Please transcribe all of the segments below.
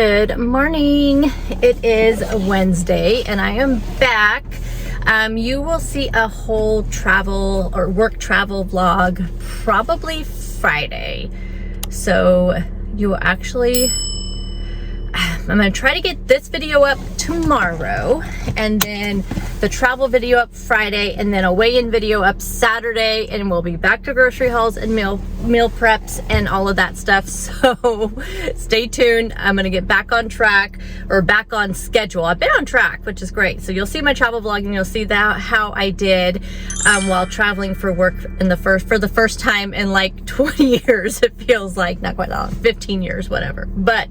Good morning. It is Wednesday and I am back. You will see a whole travel or work travel vlog probably Friday. So you will actually, I'm going to try to get this video up tomorrow and then the travel video up Friday and then a weigh-in video up Saturday, and we'll be back to grocery hauls and meal preps and all of that stuff. So stay tuned. I'm going to get back on track, or back on schedule. I've been on track, which is great. So you'll see my travel vlog and you'll see that how I did while traveling for work for the first time in like 20 years. It feels like, not quite long, 15 years, whatever. But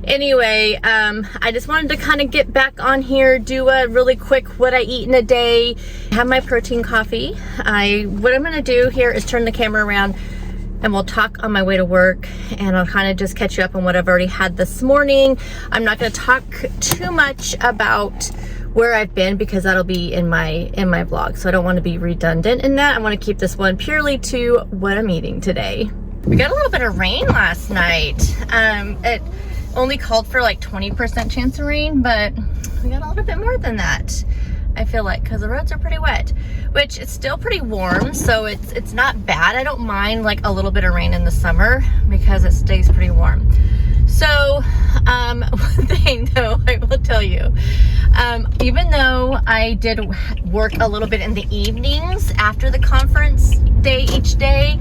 anyway, I just wanted to kind of get back on here, do a really quick what I eat in a day, have my protein coffee. What I'm going to do here is turn the camera around and we'll talk on my way to work, and I'll kind of just catch you up on what I've already had this morning. I'm not going to talk too much about where I've been because that'll be in my vlog, so I don't want to be redundant in that. I want to keep this one purely to what I'm eating today. We got a little bit of rain last night. It only called for like 20% chance of rain, but we got a little bit more than that, I feel like, because the roads are pretty wet, which it's still pretty warm, so it's not bad. I don't mind like a little bit of rain in the summer because it stays pretty warm. So one thing though, I will tell you, even though I did work a little bit in the evenings after the conference day each day,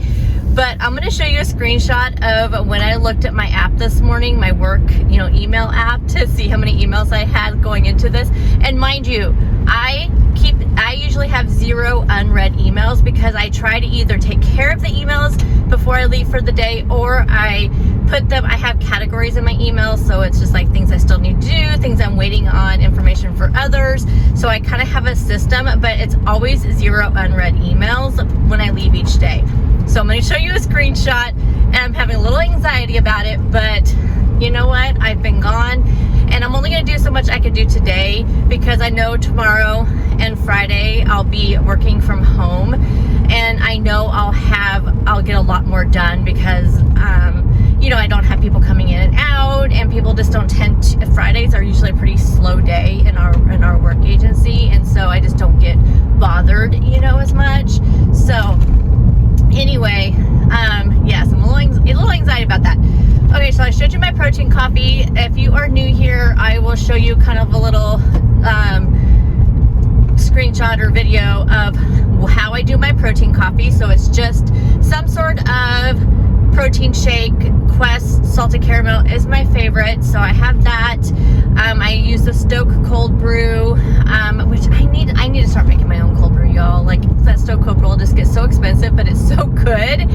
but I'm going to show you a screenshot of when I looked at my app this morning, my work, email app, to see how many emails I had going into this. And mind you, I usually have 0 unread emails because I try to either take care of the emails before I leave for the day, or I have categories in my emails, so it's just like things I still need to do, things I'm waiting on information for others. So I kind of have a system, but it's always 0 unread emails when I leave each day. So I'm going to show you a screenshot, and I'm having a little anxiety about it, but you know what? I've been gone, and I'm only going to do so much I can do today because I know tomorrow and Friday I'll be working from home, and I know I'll get a lot more done because I don't have people coming in and out, and people just don't tend to. Fridays are usually a pretty slow day in our work agency, and so I just don't get bothered, as much. So anyway, yes, I'm a little anxiety about that. Okay, so I showed you my protein coffee. If you are new here, I will show you kind of a little screenshot or video of how I do my protein coffee. So it's just some sort of protein shake. Quest salted caramel is my favorite, so I have that. I use the Stoke cold brew, which I need to start making my own cold brew, y'all. Like, that Stoke cold brew just gets so expensive, but it's so good.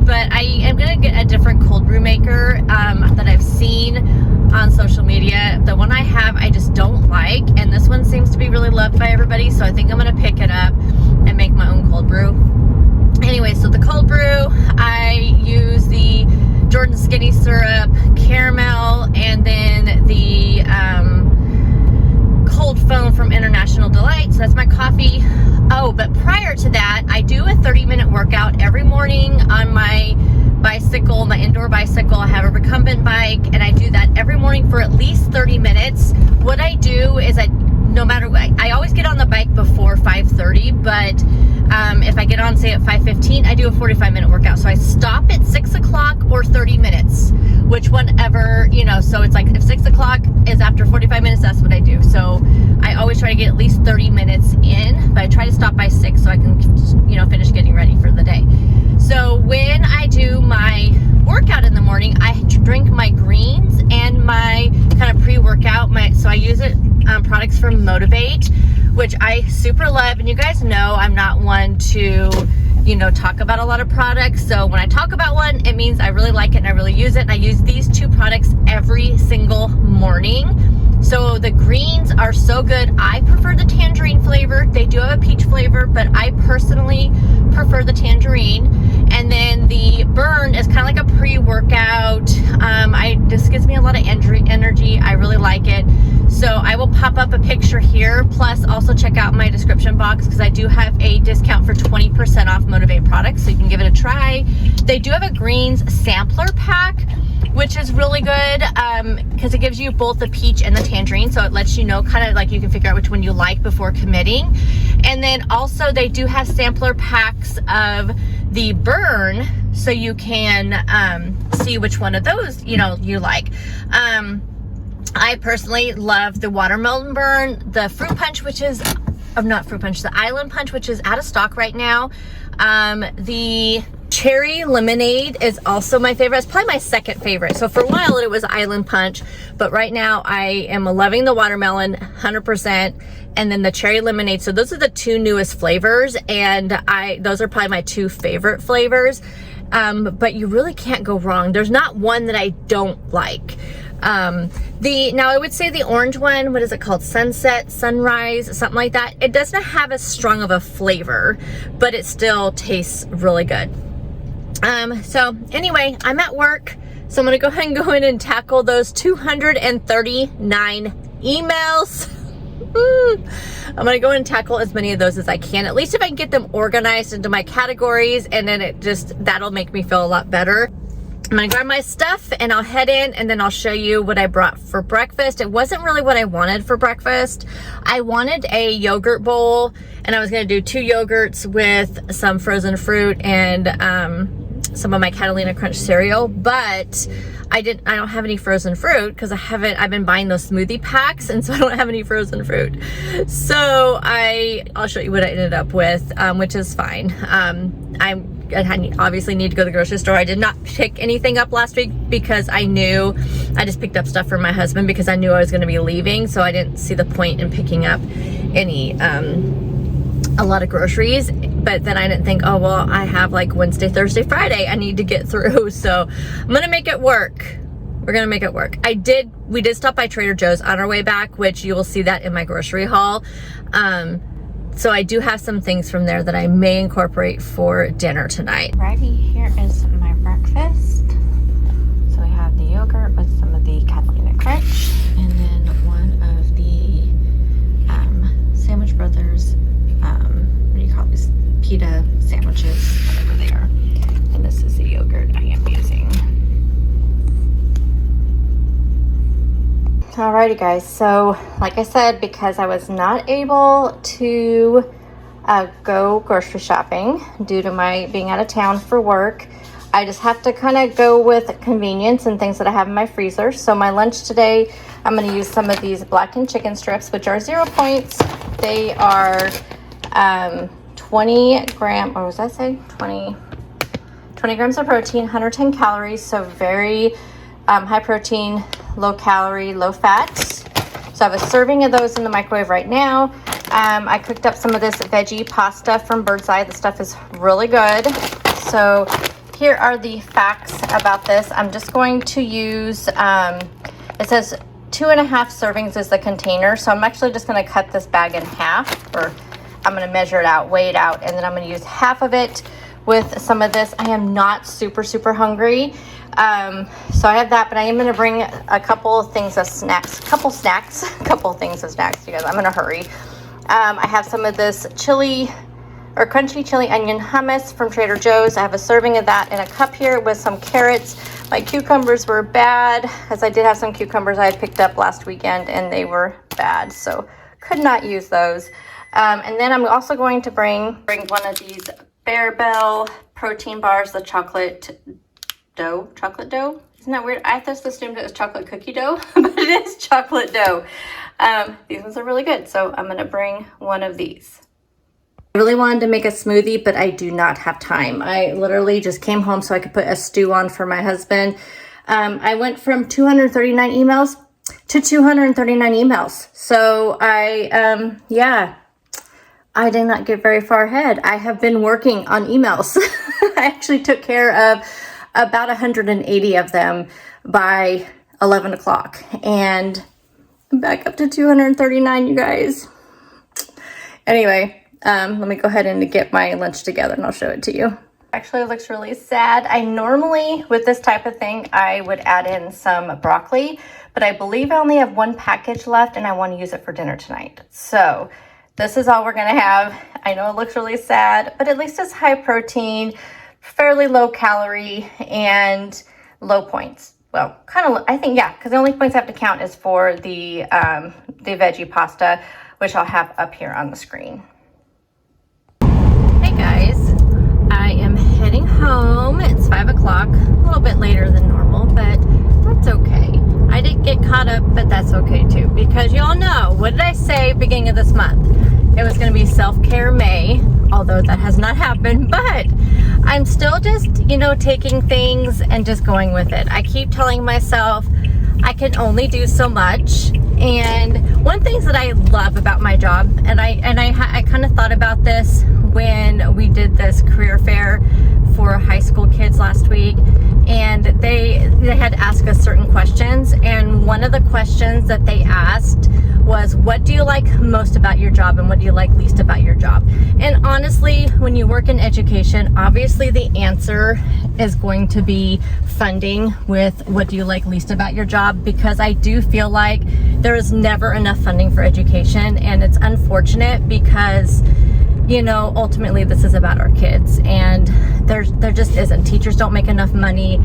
But I am gonna get a different cold brew maker that I've seen on social media. The one I have, I just don't like, and this one seems to be really loved by everybody, so I think I'm gonna pick it up and make my own cold brew. Anyway, so the cold brew, I use the Jordan Skinny Syrup, caramel, and then the cold foam from International Delight. So that's my coffee. Oh, but prior to that, I do a 30-minute workout every morning on my bicycle, my indoor bicycle. I have a recumbent bike, and I do that every morning for at least 30 minutes. What I do is no matter what, I always get on the bike before 5:30, but if I get on, say, at 5:15, I do a 45-minute workout. So I stop at 6 o'clock or 30 minutes, which whenever, so it's like if 6 o'clock is after 45 minutes, that's what I do. So I always try to get at least 30 minutes in, but I try to stop by 6 so I can, finish getting ready for the day. So when I do my workout in the morning, I drink my greens and my kind of pre-workout. So I use products from Motivate, which I super love. And you guys know I'm not one to, talk about a lot of products. So when I talk about one, it means I really like it and I really use it. And I use these 2 products every single morning. So the greens are so good. I prefer the tangerine flavor. They do have a peach flavor, but I personally prefer the tangerine. And then the burn is kind of like a pre-workout. This gives me a lot of energy. I really like it. So I will pop up a picture here. Plus also check out my description box because I do have a discount for 20% off Motivate products. So you can give it a try. They do have a greens sampler pack, which is really good because it gives you both the peach and the tangerine. So it lets you know kind of like you can figure out which one you like before committing. And then also they do have sampler packs of the burn so you can see which one of those, you know, you like. I personally love the watermelon burn, the fruit punch, which is, not fruit punch, the island punch, which is out of stock right now. The cherry lemonade is also my favorite. It's probably my second favorite. So for a while it was island punch, but right now I am loving the watermelon 100%, and then the cherry lemonade. So those are the two newest flavors, and those are probably my two favorite flavors. But you really can't go wrong. There's not one that I don't like. Now I would say the orange one, what is it called? Sunset, sunrise, something like that. It doesn't have as strong of a flavor, but it still tastes really good. So anyway, I'm at work, so I'm gonna go ahead and go in and tackle those 239 emails. I'm gonna go in and tackle as many of those as I can, at least if I can get them organized into my categories, and then that'll make me feel a lot better. I'm gonna grab my stuff and I'll head in, and then I'll show you what I brought for breakfast. It wasn't really what I wanted for breakfast. I wanted a yogurt bowl, and I was gonna do 2 yogurts with some frozen fruit and some of my Catalina Crunch cereal, but I don't have any frozen fruit because I've been buying those smoothie packs, and so I don't have any frozen fruit. So I'll show you what I ended up with, which is fine. I obviously need to go to the grocery store. I did not pick anything up last week because I just picked up stuff for my husband because I knew I was going to be leaving, so I didn't see the point in picking up a lot of groceries. But then I didn't think, oh well, I have like Wednesday, Thursday, Friday I need to get through, so I'm gonna make it work. We're gonna make it work. We did stop by Trader Joe's on our way back, which you will see that in my grocery haul. So I do have some things from there that I may incorporate for dinner tonight. Righty, here is my breakfast. So we have the yogurt with some of the Catalina Crunch, and then one of the Sandwich Brothers, what do you call these? Pita sandwiches, whatever they are. And this is the yogurt I am using. Alrighty guys, so like I said, because I was not able to go grocery shopping due to my being out of town for work, I just have to kind of go with convenience and things that I have in my freezer. So my lunch today, I'm going to use some of these blackened chicken strips, which are 0 points. They are 20 grams of protein, 110 calories, so very high protein, low calorie, low fat. So I have a serving of those in the microwave right now. I cooked up some of this veggie pasta from Bird's Eye. The stuff is really good. So here are the facts about this. I'm just going to use, it says 2.5 servings is the container. So I'm actually just going to cut this bag in half, or I'm going to measure it out, weigh it out, and then I'm going to use half of it with some of this. I am not super hungry. So I have that, but I am going to bring a couple of things of snacks, you guys. I'm going to hurry. I have some of this crunchy chili onion hummus from Trader Joe's. I have a serving of that in a cup here with some carrots. My cucumbers were bad, as I did have some cucumbers I had picked up last weekend and they were bad, so could not use those. And then I'm also going to bring one of these Bear Bell protein bars, the chocolate dough. Isn't that weird? I just assumed it was chocolate cookie dough, but it is chocolate dough. These ones are really good, so I'm going to bring one of these. I really wanted to make a smoothie, but I do not have time. I literally just came home so I could put a stew on for my husband. I went from 239 emails to 239 emails. So I did not get very far ahead. I have been working on emails. I actually took care of about 180 of them by 11 o'clock. And I'm back up to 239, you guys. Anyway, let me go ahead and get my lunch together and I'll show it to you. Actually, it looks really sad. I normally, with this type of thing, I would add in some broccoli, but I believe I only have one package left and I want to use it for dinner tonight. So this is all we're going to have. I know it looks really sad, but at least it's high protein, fairly low calorie, and low points. Well, kind of, I think, yeah, because the only points I have to count is for the veggie pasta, which I'll have up here on the screen. Hey guys, I am heading home. It's 5 o'clock, a little bit later than normal, but that's okay. I didn't get caught up, but that's okay too, because y'all know, what did I say beginning of this month? It was going to be self-care May, although that has not happened, but I'm still just, you know, taking things and just going with it. I keep telling myself I can only do so much. And one thing that I love about my job, and I kind of thought about this when we did this career fair for high school kids last week, and they had to ask us certain questions, and one of the questions that they asked was, what do you like most about your job and what do you like least about your job? And honestly, when you work in education, obviously the answer is going to be funding with what do you like least about your job, because I do feel like there is never enough funding for education, and it's unfortunate because, you know, ultimately this is about our kids, and there just isn't. Teachers don't make enough money.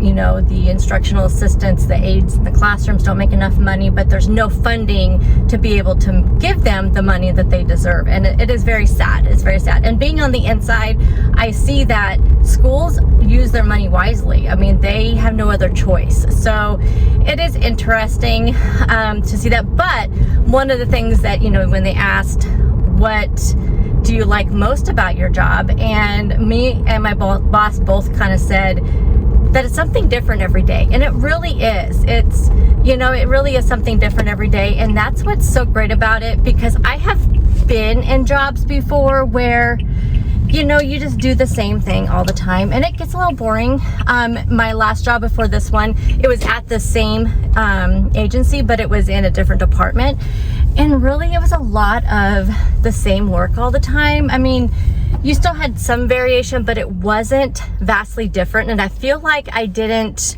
You know, the instructional assistants, the aides in the classrooms don't make enough money, but there's no funding to be able to give them the money that they deserve. And it is very sad. It's very sad. And being on the inside, I see that schools use their money wisely. I mean, they have no other choice. So it is interesting to see that. But one of the things that, you know, when they asked, what do you like most about your job? And me and my boss both kind of said that it's something different every day. And it really is. It's, you know, it really is something different every day. And that's what's so great about it, because I have been in jobs before where, you know, you just do the same thing all the time and it gets a little boring. My last job before this one, it was at the same agency, but it was in a different department. And really, it was a lot of the same work all the time. I mean, you still had some variation, but it wasn't vastly different. And I feel like I didn't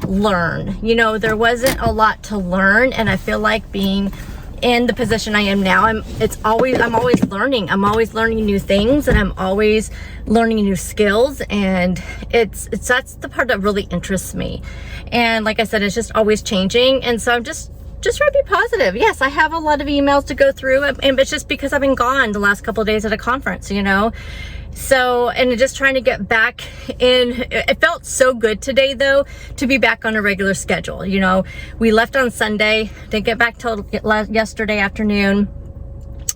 learn. You know, there wasn't a lot to learn. And I feel like being in the position I am now, I'm always learning. I'm always learning new things, and I'm always learning new skills. And it's that's the part that really interests me. And like I said, it's just always changing. And so I'm just try to be positive. Yes, I have a lot of emails to go through, and it's just because I've been gone the last couple of days at a conference, you know. So, and just trying to get back in. It felt so good today, though, to be back on a regular schedule. You know, we left on Sunday, didn't get back till yesterday afternoon.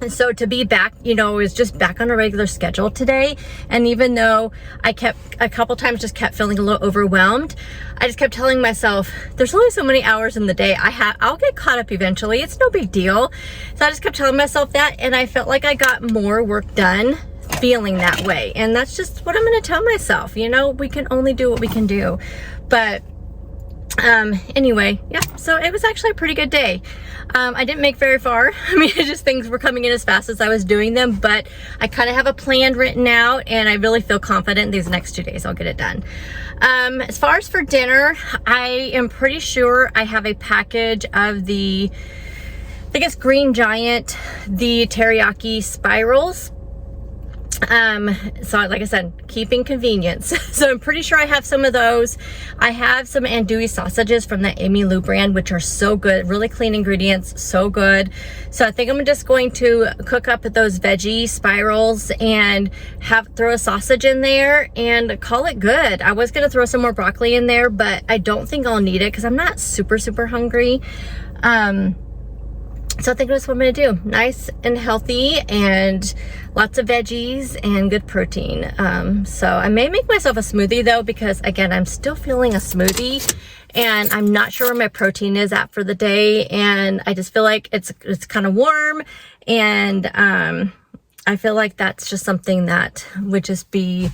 And so to be back, you know, it was just back on a regular schedule today. And even though I kept a couple times just kept feeling a little overwhelmed, I just kept telling myself, there's only so many hours in the day. I'll get caught up eventually. It's no big deal. So I just kept telling myself that, and I felt like I got more work done feeling that way. And that's just what I'm going to tell myself. You know, we can only do what we can do. But anyway, yeah, so it was actually a pretty good day. I didn't make very far. I mean, just things were coming in as fast as I was doing them, but I kind of have a plan written out, and I really feel confident these next 2 days I'll get it done. As far as for dinner, I am pretty sure I have a package of the, I guess, Green Giant, the teriyaki spirals. So like I said, keeping convenience. So I'm pretty sure I have some of those. I have some andouille sausages from the Amy Lou brand, which are so good, really clean ingredients, so good. So I think I'm just going to cook up those veggie spirals and throw a sausage in there and call it good. I was going to throw some more broccoli in there, but I don't think I'll need it because I'm not super hungry. So I think that's what I'm gonna do. Nice and healthy and lots of veggies and good protein. So I may make myself a smoothie though, because again, I'm still feeling a smoothie and I'm not sure where my protein is at for the day. And I just feel like it's kind of warm, and I feel like that's just something that would just be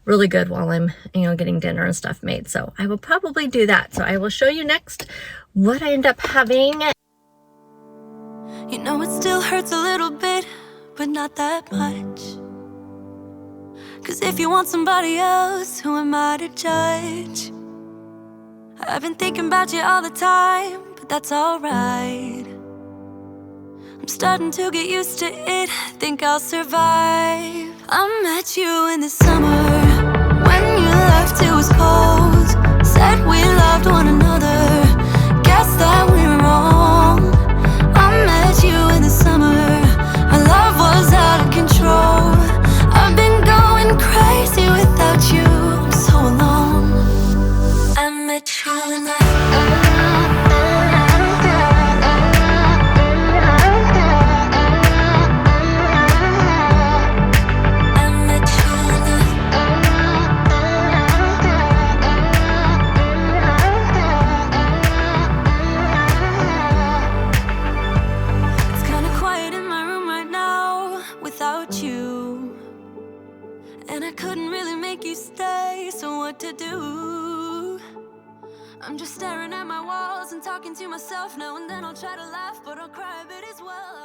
really good while I'm, you know, getting dinner and stuff made. So I will probably do that. So I will show you next what I end up having. You know it still hurts a little bit, but not that much. 'Cause if you want somebody else, who am I to judge? I've been thinking about you all the time, but that's alright. I'm starting to get used to it, think I'll survive. I met you in the summer, when you left it was cold. Said we loved one another, guess that we're wrong. I met you in the summer, our love was out of control. I've been going crazy without you, I'm so alone. I met you in the and I couldn't really make you stay, so what to do? I'm just staring at my walls and talking to myself. Now and then I'll try to laugh, but I'll cry a bit as well.